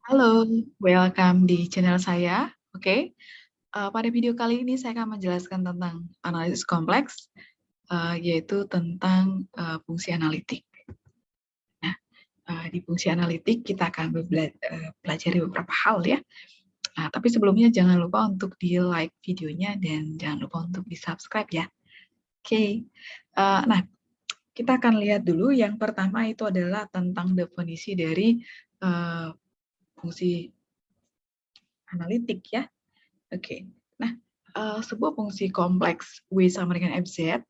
Halo, welcome di channel saya. Oke, pada video kali ini saya akan menjelaskan tentang analisis kompleks, yaitu tentang fungsi analitik. Nah, di fungsi analitik kita akan pelajari beberapa hal ya. Nah, tapi sebelumnya jangan lupa untuk di-like videonya dan jangan lupa untuk di-subscribe ya. Oke, nah kita akan lihat dulu yang pertama itu adalah tentang definisi dari fungsi analitik ya. Oke. Nah, sebuah fungsi kompleks W sama dengan FZ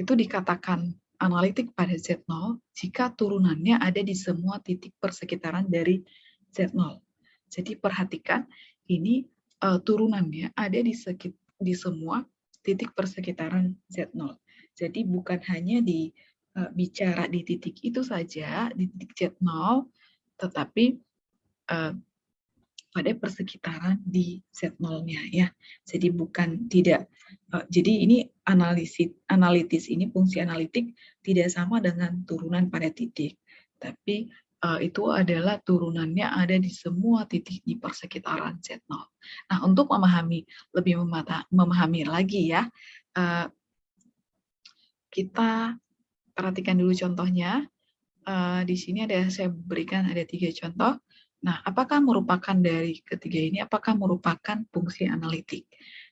itu dikatakan analitik pada Z0 jika turunannya ada di semua titik persekitaran dari Z0. Jadi perhatikan ini turunannya ada di semua titik persekitaran Z0. Jadi bukan hanya bicara di titik itu saja, di titik Z0, tetapi pada persekitaran di Z0-nya ya. Jadi bukan tidak jadi ini analitis ini fungsi analitik tidak sama dengan turunan pada titik. Tapi itu adalah turunannya ada di semua titik di persekitaran Z0. Nah, untuk lebih memahami lagi ya, kita perhatikan dulu contohnya. Di sini saya berikan ada 3 contoh. Nah, apakah merupakan dari ketiga ini, apakah merupakan fungsi analitik?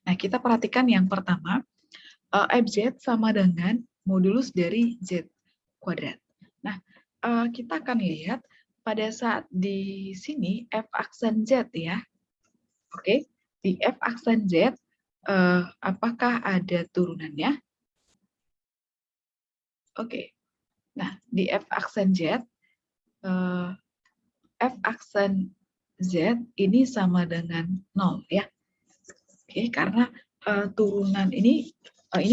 Nah, kita perhatikan yang pertama, FZ sama dengan modulus dari Z kuadrat. Nah, kita akan lihat pada saat di sini F aksen Z ya. Oke, di F aksen Z, apakah ada turunannya? Oke, nah di F aksen Z, F aksen Z ini sama dengan 0 ya. Oke, karena turunan ini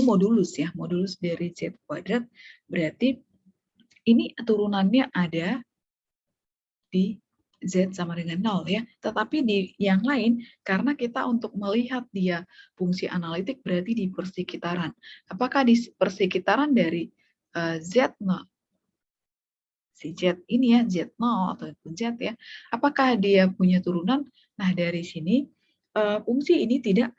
modulus ya, modulus dari Z kuadrat, berarti ini turunannya ada di Z sama dengan 0 ya. Tetapi di yang lain, karena kita untuk melihat dia fungsi analitik berarti di persekitaran. Apakah di persekitaran dari Z0, si Z ini ya, Z0 ataupun Z ya, apakah dia punya turunan? Nah, dari sini fungsi ini tidak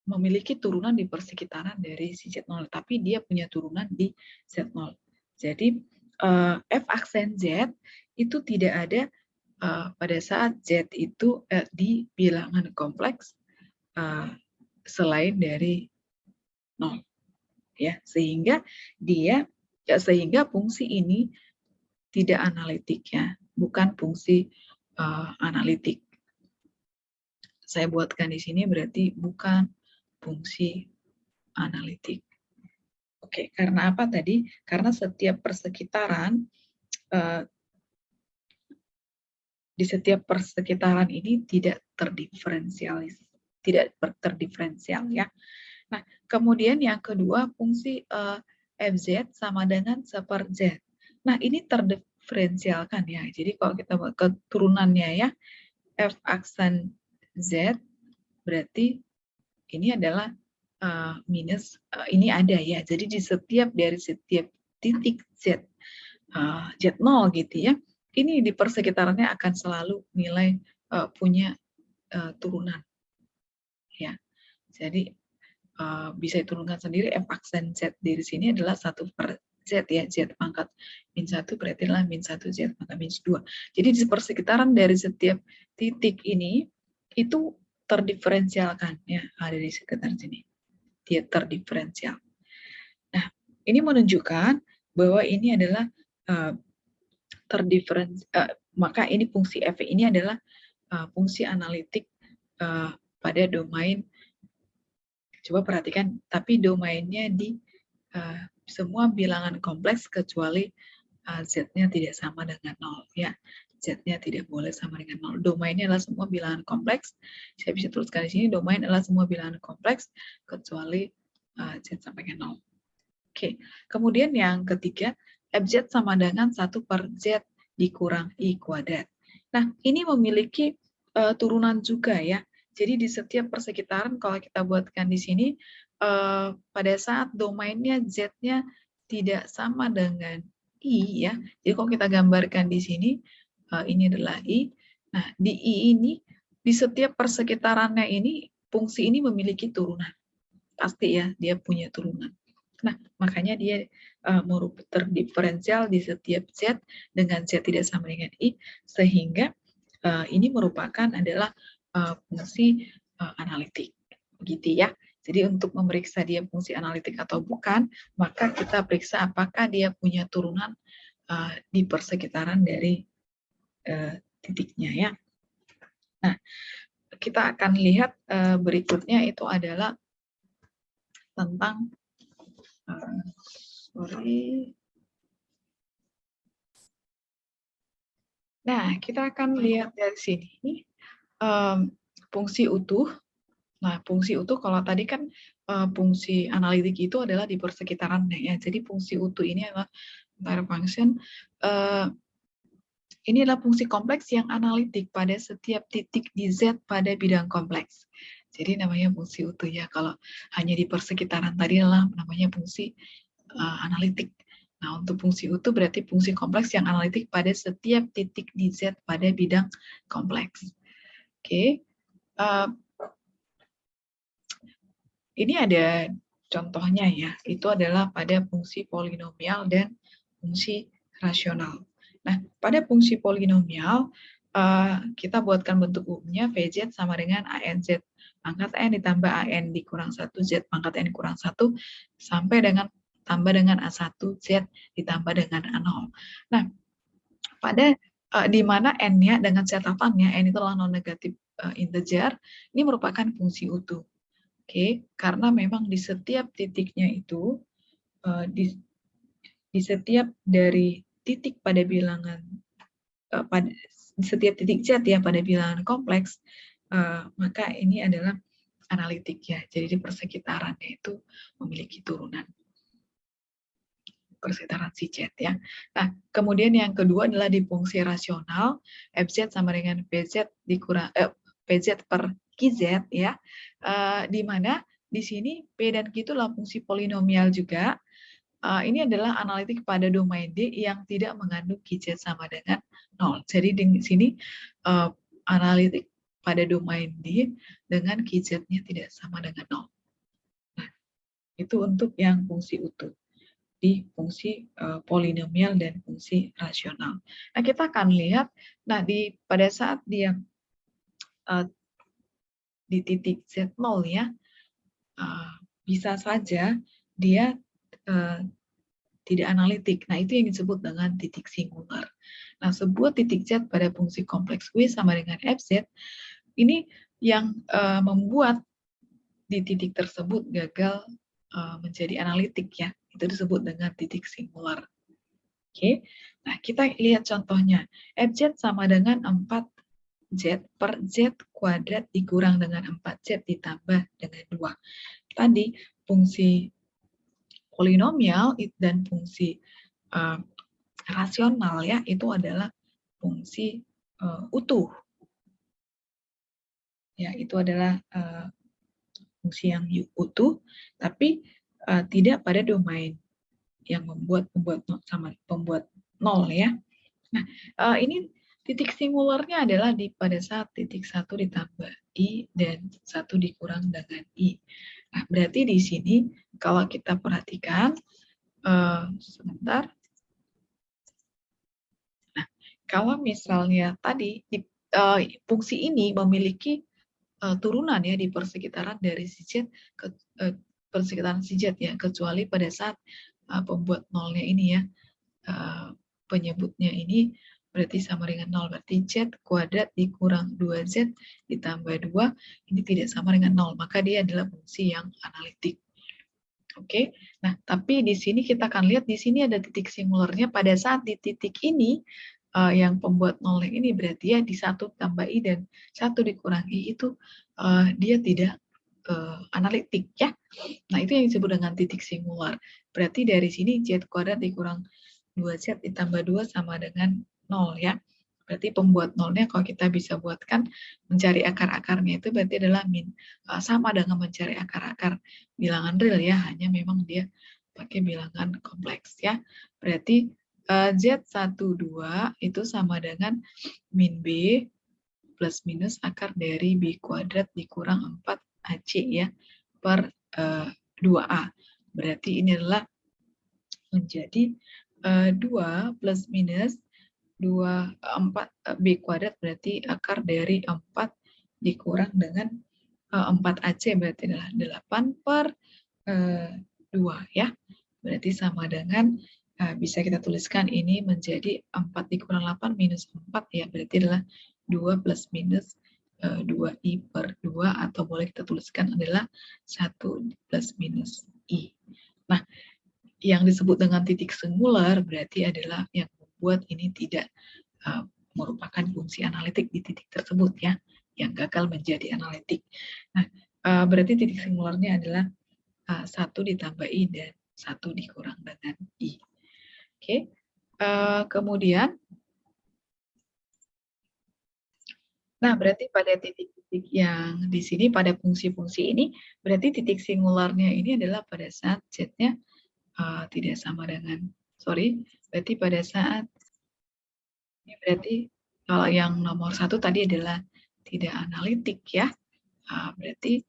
memiliki turunan di persekitaran dari si Z0, tapi dia punya turunan di Z0. Jadi F aksen Z itu tidak ada pada saat Z itu di bilangan kompleks selain dari 0 ya, sehingga fungsi ini tidak analitik ya, bukan fungsi analitik. Saya buatkan di sini berarti bukan fungsi analitik. Oke, karena apa tadi? Karena setiap persekitaran di setiap persekitaran ini tidak terdiferensial ya. Nah, kemudian yang kedua fungsi FZ sama dengan seper Z. Nah, ini terdiferensialkan ya. Jadi kalau kita buat keturunannya ya, F aksen Z berarti ini adalah minus ini ada ya. Jadi dari setiap titik Z Z0 gitu ya. Ini di persekitarannya akan selalu nilai punya turunan ya. Jadi bisa diturunkan sendiri F aksen Z dari sini adalah 1 per Z ya, Z pangkat min 1 berarti adalah min 1 Z pangkat min 2. Jadi di persekitaran dari setiap titik ini itu terdiferensialkan ya, ada di sekitar sini. Dia terdiferensial. Nah, ini menunjukkan bahwa ini adalah maka ini fungsi F ini adalah fungsi analitik pada domain. Coba perhatikan, tapi domainnya di semua bilangan kompleks kecuali Z-nya tidak sama dengan 0 ya. Z-nya tidak boleh sama dengan 0. Domainnya adalah semua bilangan kompleks. Saya bisa tuliskan di sini domain adalah semua bilangan kompleks kecuali Z sampai dengan 0. Oke, kemudian yang ketiga, FZ sama dengan 1 per Z dikurang I kuadrat. Nah, ini memiliki turunan juga ya. Jadi di setiap persekitaran kalau kita buatkan di sini, pada saat domainnya Z-nya tidak sama dengan I ya. Jadi kalau kita gambarkan di sini, ini adalah I. Nah, di I ini, di setiap persekitarannya ini, fungsi ini memiliki turunan. Pasti ya, dia punya turunan. Nah, makanya dia terdiferensial di setiap Z dengan Z tidak sama dengan I, sehingga ini merupakan adalah fungsi analitik. Begitu ya. Jadi untuk memeriksa dia fungsi analitik atau bukan, maka kita periksa apakah dia punya turunan di persekitaran dari titiknya ya. Nah, kita akan lihat berikutnya itu adalah tentang Nah, kita akan lihat dari sini fungsi utuh. Nah, fungsi utuh kalau tadi kan fungsi analitik itu adalah di persekitarannya ya. Jadi fungsi utuh ini adalah entire function. Ini adalah fungsi kompleks yang analitik pada setiap titik di Z pada bidang kompleks. Jadi namanya fungsi utuh ya. Kalau hanya di persekitaran tadi adalah namanya fungsi analitik. Nah, untuk fungsi utuh berarti fungsi kompleks yang analitik pada setiap titik di Z pada bidang kompleks. Oke. Ini ada contohnya ya. Itu adalah pada fungsi polinomial dan fungsi rasional. Nah, pada fungsi polinomial, kita buatkan bentuk umumnya VZ sama dengan ANZ. Pangkat N ditambah AN dikurang 1, Z pangkat N kurang 1, sampai dengan tambah dengan A1, Z ditambah dengan A0. Nah, pada di mana N-nya dengan catatannya, N itu adalah non-negatif integer, ini merupakan fungsi utuh. Oke, karena memang di setiap titiknya itu, di setiap dari titik pada bilangan, pada setiap titik Z ya pada bilangan kompleks, maka ini adalah analitik ya. Jadi di persekitarannya itu memiliki turunan persekitaran si Z ya. Nah, kemudian yang kedua adalah di fungsi rasional, FZ sama dengan PZ dikurang PZ per QZ ya. Di mana di sini P dan Q itu adalah fungsi polinomial juga. Ini adalah analitik pada domain D yang tidak mengandung QZ sama dengan 0. Jadi di sini analitik pada domain D dengan QZ-nya tidak sama dengan 0. Nah, itu untuk yang fungsi utuh di fungsi polinomial dan fungsi rasional. Nah, kita akan lihat, nah pada saat dia di titik Z0 ya, bisa saja dia tidak analitik. Nah, itu yang disebut dengan titik singular. Nah, sebuah titik Z pada fungsi kompleks W sama dengan FZ, ini yang membuat di titik tersebut gagal menjadi analitik ya. Itu disebut dengan titik singular. Oke, nah kita lihat contohnya. FZ sama dengan 4Z per Z kuadrat dikurang dengan 4Z ditambah dengan 2. Tadi fungsi polinomial dan fungsi rasional ya, itu adalah fungsi utuh. Ya, itu adalah fungsi yang utuh, tapi tidak pada domain yang membuat nol ya. Nah, ini titik singularnya adalah pada saat titik 1 ditambah I dan 1 dikurang dengan I. Nah, berarti di sini kalau kita perhatikan, sebentar. Nah, kalau misalnya tadi fungsi ini memiliki turunan ya di persekitaran dari si Z ke persekitaran si Z ya, kecuali pada saat pembuat nolnya ini ya, penyebutnya ini berarti sama dengan 0, berarti Z kuadrat dikurang 2Z ditambah 2, ini tidak sama dengan 0, maka dia adalah fungsi yang analitik. Oke, nah tapi di sini kita akan lihat di sini ada titik singularnya pada saat di titik ini yang pembuat nolnya ini berarti ya di 1 tambah I dan 1 dikurang I itu dia tidak analitik ya. Nah itu yang disebut dengan titik singular. Berarti dari sini Z kuadrat dikurang 2Z ditambah 2 sama dengan 0 ya. Berarti pembuat nolnya kalau kita bisa buatkan mencari akar-akarnya itu berarti adalah sama dengan mencari akar-akar bilangan real ya, hanya memang dia pakai bilangan kompleks ya. Berarti Z12 itu sama dengan min B plus minus akar dari B kuadrat dikurang 4AC ya, per 2A. Berarti ini adalah menjadi 2 plus minus 4 B kuadrat berarti akar dari 4 dikurang dengan 4AC berarti adalah 8 per 2 ya. Berarti sama dengan bisa kita tuliskan ini menjadi 4 dikurang 8 minus 4 ya, berarti adalah 2 plus minus 2I per 2 atau boleh kita tuliskan adalah 1 plus minus I. Nah, yang disebut dengan titik singular berarti adalah yang membuat ini tidak merupakan fungsi analitik di titik tersebut ya, yang gagal menjadi analitik. Nah, berarti titik singularnya adalah 1 ditambah I dan 1 dikurang dengan I. Oke, kemudian, nah berarti pada titik-titik yang di sini, pada fungsi-fungsi ini, berarti titik singularnya ini adalah pada saat Z-nya tidak sama dengan, berarti pada saat, ini berarti kalau yang nomor 1 tadi adalah tidak analitik ya, berarti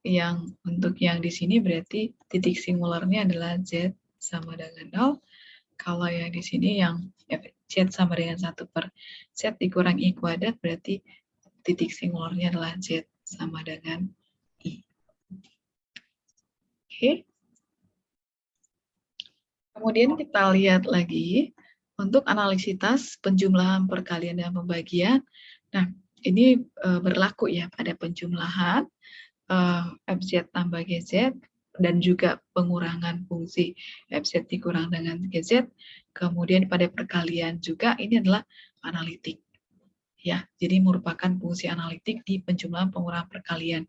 yang untuk yang di sini berarti titik singularnya adalah Z sama dengan 0. Kalau yang di sini yang Z sama dengan 1 per Z dikurang I kuadrat berarti titik singularnya adalah Z sama dengan I. Oke. Kemudian kita lihat lagi untuk analisis penjumlahan, perkalian, dan pembagian. Nah, ini berlaku ya pada penjumlahan FZ tambah GZ dan juga pengurangan fungsi FZ dikurang dengan GZ. Kemudian pada perkalian juga ini adalah analitik. Ya, jadi merupakan fungsi analitik di penjumlahan, pengurangan, perkalian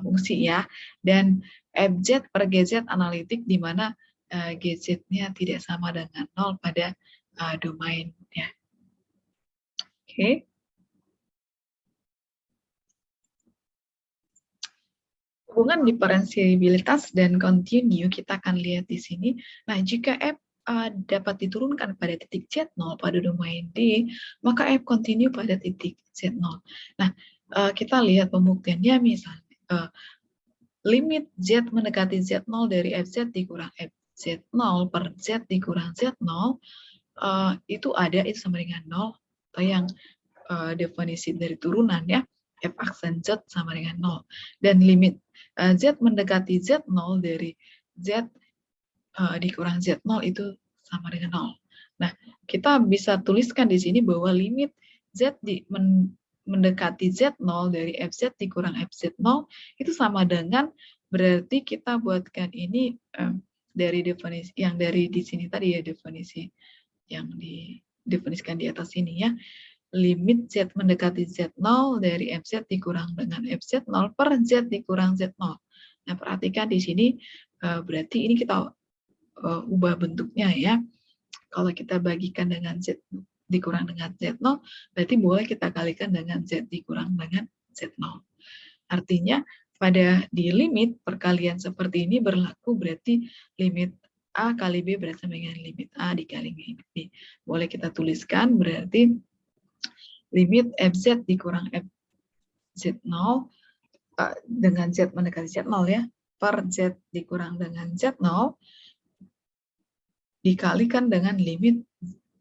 fungsi ya. Dan FZ per GZ analitik di mana GZ-nya tidak sama dengan 0 pada domain ya. Oke. Hubungan diferensiabilitas dan kontinu kita akan lihat di sini. Nah, jika F dapat diturunkan pada titik Z0 pada domain D, maka F kontinu pada titik Z0. Nah, kita lihat pembuktiannya misalnya, limit Z mendekati Z0 dari FZ dikurang FZ0 per Z dikurang Z0, itu ada, itu sama dengan 0, atau yang definisi dari turunan ya, F aksen Z sama dengan 0. Dan limit Z mendekati Z0 dari Z dikurang Z0 itu sama dengan 0. Nah, kita bisa tuliskan di sini bahwa limit Z mendekati Z0 dari FZ dikurang FZ0 itu sama dengan, berarti kita buatkan ini dari definisi yang dari di sini tadi ya, definisi yang didefinisikan di atas ini ya. Limit Z mendekati Z0 dari FZ dikurang dengan FZ0 per Z dikurang Z0. Nah, perhatikan di sini berarti ini kita ubah bentuknya ya. Kalau kita bagikan dengan Z dikurang dengan Z0, berarti boleh kita kalikan dengan Z dikurang dengan Z0. Artinya pada di limit perkalian seperti ini berlaku, berarti limit A kali B berarti dengan limit A dikali limit B. Boleh kita tuliskan berarti limit FZ dikurang FZ0 dengan Z mendekati Z0 ya, per Z dikurang dengan Z0 dikalikan dengan limit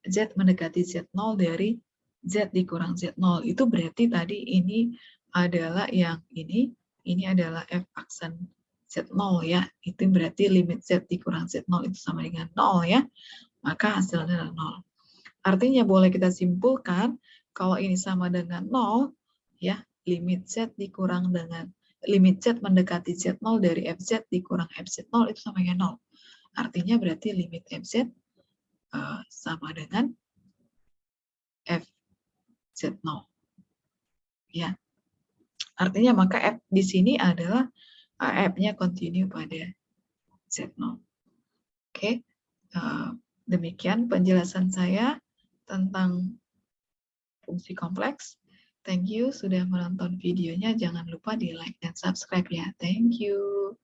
Z mendekati Z0 dari Z dikurang Z0. Itu berarti tadi ini adalah yang ini adalah F aksen Z0 ya. Itu berarti limit Z dikurang Z0 itu sama dengan 0 ya. Maka hasilnya adalah 0. Artinya boleh kita simpulkan kalau ini sama dengan 0 ya, limit Z dikurang dengan limit Z mendekati Z0 dari FZ dikurang FZ0 itu sama dengan 0. Artinya berarti limit FZ sama dengan FZ0. Ya. Artinya maka F di sini adalah F-nya kontinu pada Z0. Oke. Demikian penjelasan saya tentang fungsi kompleks. Thank you sudah menonton videonya. Jangan lupa di like dan subscribe ya. Thank you.